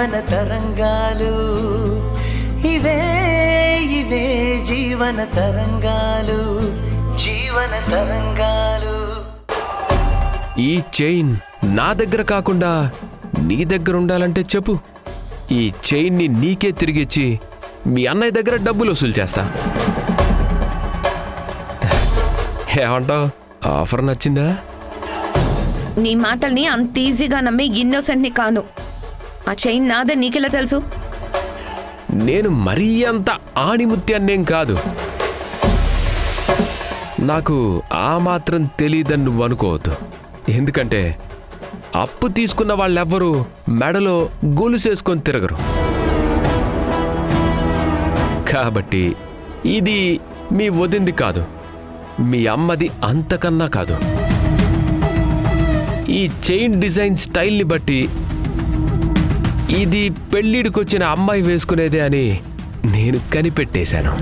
జీవన తరంగాలు, ఇవే ఇవే జీవన తరంగాలు, జీవన తరంగాలు. ఈ చైన్ నా దగ్గర కాకుండా నీ దగ్గర ఉండాలంటే చెప్పు. ఈ చైన్ని నీకే తిరిగిచ్చి మీ అన్నయ్య దగ్గర డబ్బులు వసూలు చేస్తా. ఏమంటావు? ఆఫర్ నచ్చిందా? నీ మాటల్ని అంత ఈజీగా నమ్మి ఇన్నోసెంట్ని కాను. ఆ చైన్ నాదే నీకెలా తెలుసు? నేను మరీ అంత ఆణిముత్యాన్నేం కాదు. నాకు ఆ మాత్రం తెలీదని నువ్వు అనుకోవద్దు. ఎందుకంటే అప్పు తీసుకున్న వాళ్ళెవ్వరూ మెడలో గొలుసేసుకొని తిరగరు. కాబట్టి ఇది మీ వదింది కాదు, మీ అమ్మది అంతకన్నా కాదు. ఈ చైన్ డిజైన్ స్టైల్ని బట్టి ఇది పెళ్ళిడికొచ్చిన అమ్మాయి వేసుకునేదే అని నేను కనిపెట్టేశాను.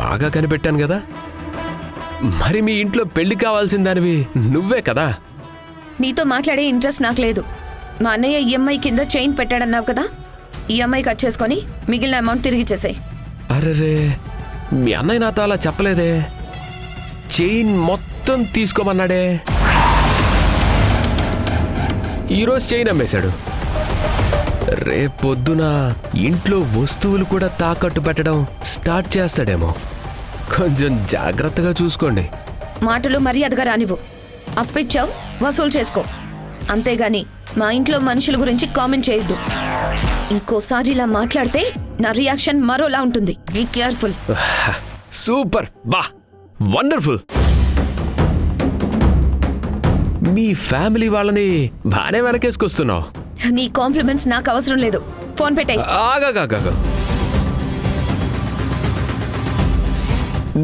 బాగా కనిపెట్టాను కదా? మరి మీ ఇంట్లో పెళ్లి కావాల్సిన దానివి నువ్వే కదా. నీతో మాట్లాడే ఇంట్రెస్ట్ నాకు లేదు. మా అన్నయ్య ఈఎంఐ కింద చైన్ పెట్టాడన్నావు కదా, ఈఎంఐ కట్ చేసుకొని మిగిలిన అమౌంట్ తిరిగి ఇచ్చేసాయి. అరెరే, మీ అన్నయ్య నాతో అలా చెప్పలేదే. చైన్ మొత్తం తీసుకోమన్నాడే. ఈరోజు చైన్ అమ్మేశాడు. రేపొద్దున ఇంట్లో వస్తువులు కూడా తాకట్టు పెట్టడం స్టార్ట్ చేస్తాడేమో. కొంచెం జాగ్రత్తగా చూసుకోండి. మాటలు మర్యాదగా రానివ్వు. అప్పిచ్చావు, వసూలు చేసుకో. అంతేగాని మా ఇంట్లో మనుషుల గురించి కామెంట్ చేయొద్దు. ఇంకోసారి ఇలా మాట్లాడితే నా రియాక్షన్ మరోలా ఉంటుంది. Be careful. సూపర్, బా, వండర్ఫుల్. మీ ఫ్యామిలీ వాళ్ళని బాగానే వెనకేసుకొస్తున్నావు. నీ కాంప్లిమెంట్స్ నాకు అవసరం లేదు. ఫోన్ పెట్టాయి. ఆగా,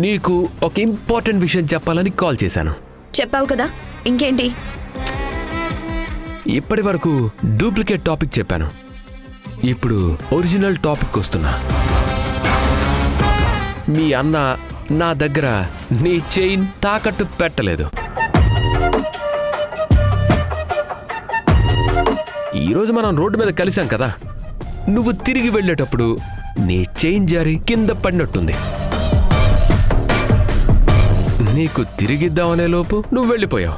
నీకు ఒక ఇంపార్టెంట్ విషయం చెప్పాలని కాల్ చేశాను. చెప్పావు కదా, ఇంకేంటి? ఇప్పటి వరకు డూప్లికేట్ టాపిక్ చెప్పాను. ఇప్పుడు ఒరిజినల్ టాపిక్ వస్తున్నా. మీ అన్న నా దగ్గర నీ చైన్ తాకట్టు పెట్టలేదు. ఈరోజు మనం రోడ్డు మీద కలిసాం కదా, నువ్వు తిరిగి వెళ్ళేటప్పుడు నీ చైన్ జారి కింద పడినట్టుంది. నీకు తిరిగిద్దామనే లోపు నువ్వు వెళ్ళిపోయావు.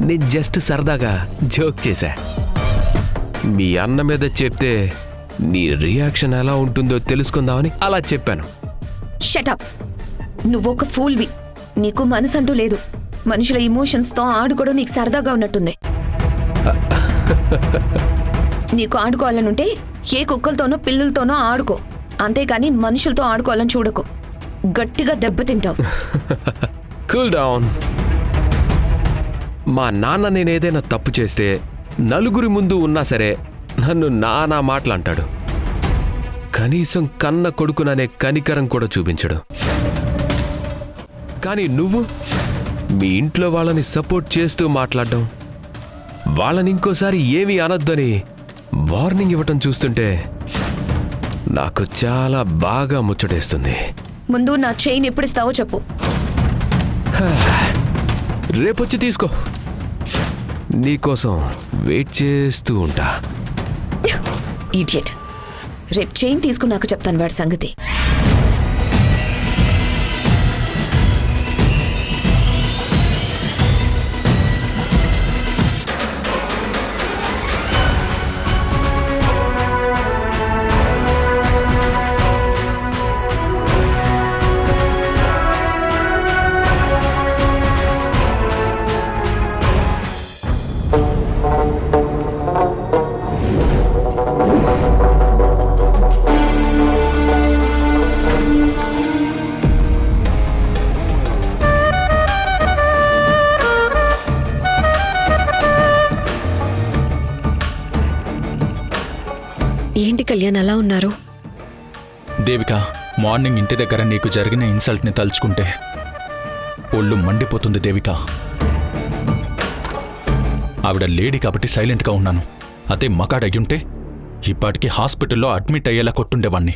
నేను జస్ట్ సరదాగా జోక్ చేశా. మీ అన్న మీద చెప్తే నీ రియాక్షన్ ఎలా ఉంటుందో తెలుసుకుందామని అలా చెప్పాను. షటప్. నువ్వొక ఫూల్వి. నీకు మనసంటూ లేదు. మనుషుల ఇమోషన్స్తో ఆడుకోవడం నీకు సరదాగా ఉన్నట్టుంది. నీకు ఆడుకోవాలనుంటే ఏ కుక్కలతోనో పిల్లలతోనో ఆడుకో. అంతేకాని మనుషులతో ఆడుకోవాలని చూడకు. గట్టిగా దెబ్బతింటావు. Cool down. మా నాన్న నేనేదైనా తప్పు చేస్తే నలుగురి ముందు ఉన్నా సరే నన్ను నానా మాటలంటాడు. కనీసం కన్న కొడుకుననే కనికరం కూడా చూపించడు. కానీ నువ్వు మీ ఇంట్లో వాళ్ళని సపోర్ట్ చేస్తూ మాట్లాడడం, వాళ్ళని ఇంకోసారి ఏమీ అనొద్దని వార్నింగ్ ఇవ్వటం చూస్తుంటే నాకు చాలా బాగా ముచ్చటేస్తుంది. ముందు నా చైన్ ఎప్పుడు ఇస్తావో చెప్పు. రేపొచ్చి తీసుకో. నీకోసం వెయిట్ చేస్తూ ఉంటా. ఇడియట్. రేపు చైన్ తీసుకున్నాక చెప్తాను వాడి సంగతి. ఏంటి కళ్యాణ్ అలా ఉన్నారు? దేవిక, మార్నింగ్ ఇంటి దగ్గర నీకు జరిగిన ఇన్సల్ట్ని తలుచుకుంటే ఒళ్ళు మండిపోతుంది దేవిక. ఆవిడ లేడీ కాబట్టి సైలెంట్గా ఉన్నాను. అదే మగాడయ్యుంటే ఇప్పటికీ హాస్పిటల్లో అడ్మిట్ అయ్యేలా కొట్టుండేవాణ్ణి.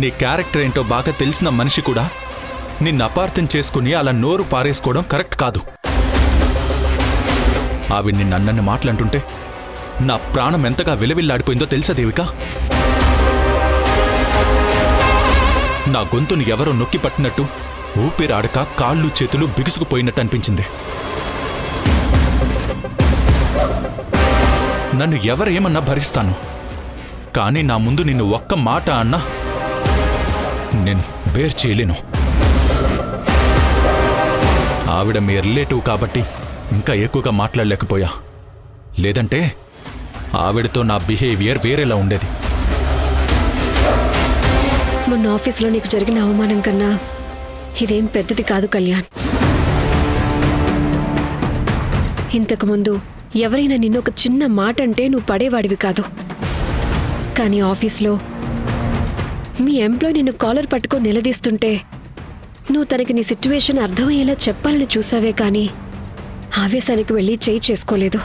నీ క్యారెక్టర్ ఏంటో బాగా తెలిసిన మనిషి కూడా నిన్ను అపార్థం చేసుకుని అలా నోరు పారేసుకోవడం కరెక్ట్ కాదు. ఆవిడ నన్నన్ని మాటలంటుంటే నా ప్రాణం ఎంతగా విలవిల్లాడిపోయిందో తెలుసా దేవిక? నా గొంతుని ఎవరో నొక్కి పట్టినట్టు ఊపిరాడక కాళ్ళు చేతులు బిగుసుకుపోయినట్టు అనిపించింది. నన్ను ఎవరేమన్నా భరిస్తాను, కానీ నా ముందు నిన్ను ఒక్క మాట అన్నా నేను బేర్ చేయలేను. ఆవిడ మీ రిలేటివ్ కాబట్టి ఇంకా ఎక్కువగా మాట్లాడలేకపోయా, లేదంటే ఆవిడతో నా బిహేవియర్ వేరేలా ఉండేది. మొన్న ఆఫీస్లో నీకు జరిగిన అవమానం కన్నా ఇదేం పెద్దది కాదు కళ్యాణ్. ఇంతకుముందు ఎవరైనా నిన్ను ఒక చిన్న మాట అంటే నువ్వు పడేవాడివి కాదు. కానీ ఆఫీస్లో మీ ఎంప్లాయ్ నిన్ను కాలర్ పట్టుకొని నిలదీస్తుంటే నువ్వు తనకి నీ సిచ్యువేషన్ అర్థమయ్యేలా చెప్పాలని చూసావే కానీ ఆవేశానికి వెళ్ళి చేయి చేసుకోలేదు.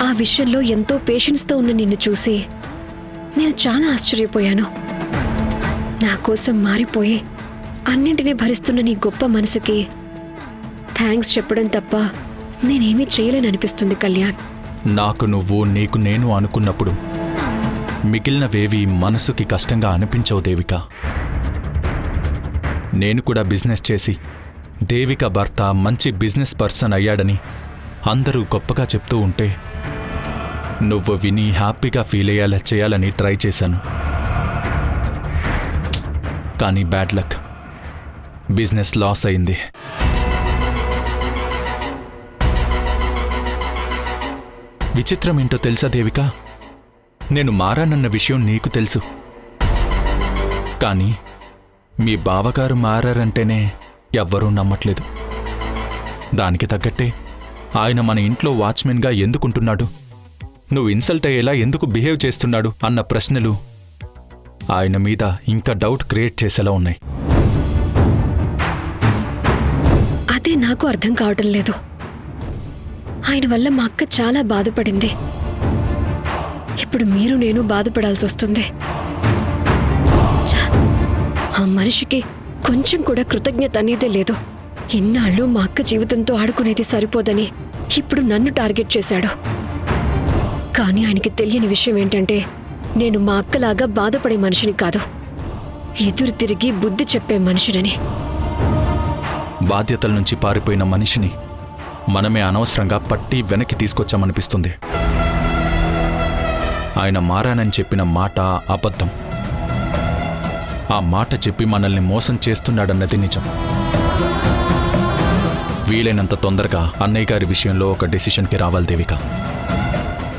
ఆ విషయంలో ఎంతో పేషెన్స్తో ఉన్న నిన్ను చూసి నేను చాలా ఆశ్చర్యపోయాను. నా కోసం మారిపోయి అన్నింటినీ భరిస్తున్న నీ గొప్ప మనసుకి థ్యాంక్స్ చెప్పడం తప్ప నేనేమీ చేయలేననిపిస్తుంది కళ్యాణ్. నాకు నువ్వు, నీకు నేను అనుకున్నప్పుడు మిగిలినవేవి మనసుకి కష్టంగా అనిపించవు దేవిక. నేను కూడా బిజినెస్ చేసి దేవిక భర్త మంచి బిజినెస్ పర్సన్ అయ్యాడని అందరూ గొప్పగా చెప్తూ ఉంటే నువ్వు విని హ్యాపీగా ఫీల్ అయ్యేలా చేయాలని ట్రై చేశాను. కానీ బ్యాడ్ లక్, బిజినెస్ లాస్ అయింది. విచిత్రం ఏంటో తెలుసా దేవిక? నేను మారానన్న విషయం నీకు తెలుసు, కానీ మీ బావగారు మారారంటేనే ఎవ్వరూ నమ్మట్లేదు. దానికి తగ్గట్టే ఆయన మన ఇంట్లో వాచ్మెన్గా ఎందుకుంటున్నాడు, నువ్వు ఇన్సల్ట్ అయ్యేలా ఎందుకు బిహేవ్ చేస్తున్నాడు అన్న ప్రశ్నలు ఆయన మీద ఇంకా డౌట్ క్రియేట్ చేసేలా ఉన్నాయి. అదే నాకు అర్థం కావటం లేదు. ఆయన వల్ల మా అక్క చాలా బాధపడింది. ఇప్పుడు మీరు నేను బాధపడాల్సి వస్తుంది. ఛ! ఆ మనిషికి కొంచెం కూడా కృతజ్ఞత అనేదే లేదు. ఇన్నాళ్ళు మా అక్క జీవితంతో ఆడుకునేది సరిపోదని ఇప్పుడు నన్ను టార్గెట్ చేశాడు. కానీ ఆయనకి తెలియని విషయం ఏంటంటే నేను మా అక్కలాగా బాధపడే మనిషిని కాదు, ఎదురు తిరిగి బుద్ధి చెప్పే మనిషినని. బాధ్యతల నుంచి పారిపోయిన మనిషిని మనమే అనవసరంగా పట్టి వెనక్కి తీసుకొచ్చామనిపిస్తుంది. ఆయన మారానని చెప్పిన మాట అబద్ధం. ఆ మాట చెప్పి మనల్ని మోసం చేస్తున్నాడన్నది నిజం. వీలైనంత తొందరగా అన్నయ్య గారి విషయంలో ఒక డెసిషన్కి రావాలి దేవిక,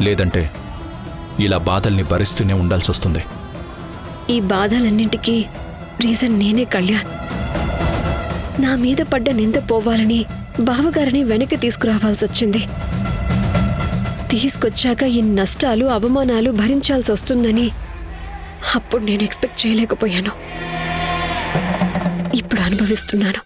లేదంటే ఇలా బాధల్ని భరిస్తూనే ఉండాల్సి వస్తుంది. ఈ బాధలన్నింటికీ రీజన్ నేనే కళ్యాణ్. నా మీద పడ్డ నింద పోవాలని బావగారిని వెనక్కి తీసుకురావాల్సి వచ్చింది. తీసుకొచ్చాక ఈ నష్టాలు అవమానాలు భరించాల్సి వస్తుందని అప్పుడు నేను ఎక్స్పెక్ట్ చేయలేకపోయాను. ఇప్పుడు అనుభవిస్తున్నాను.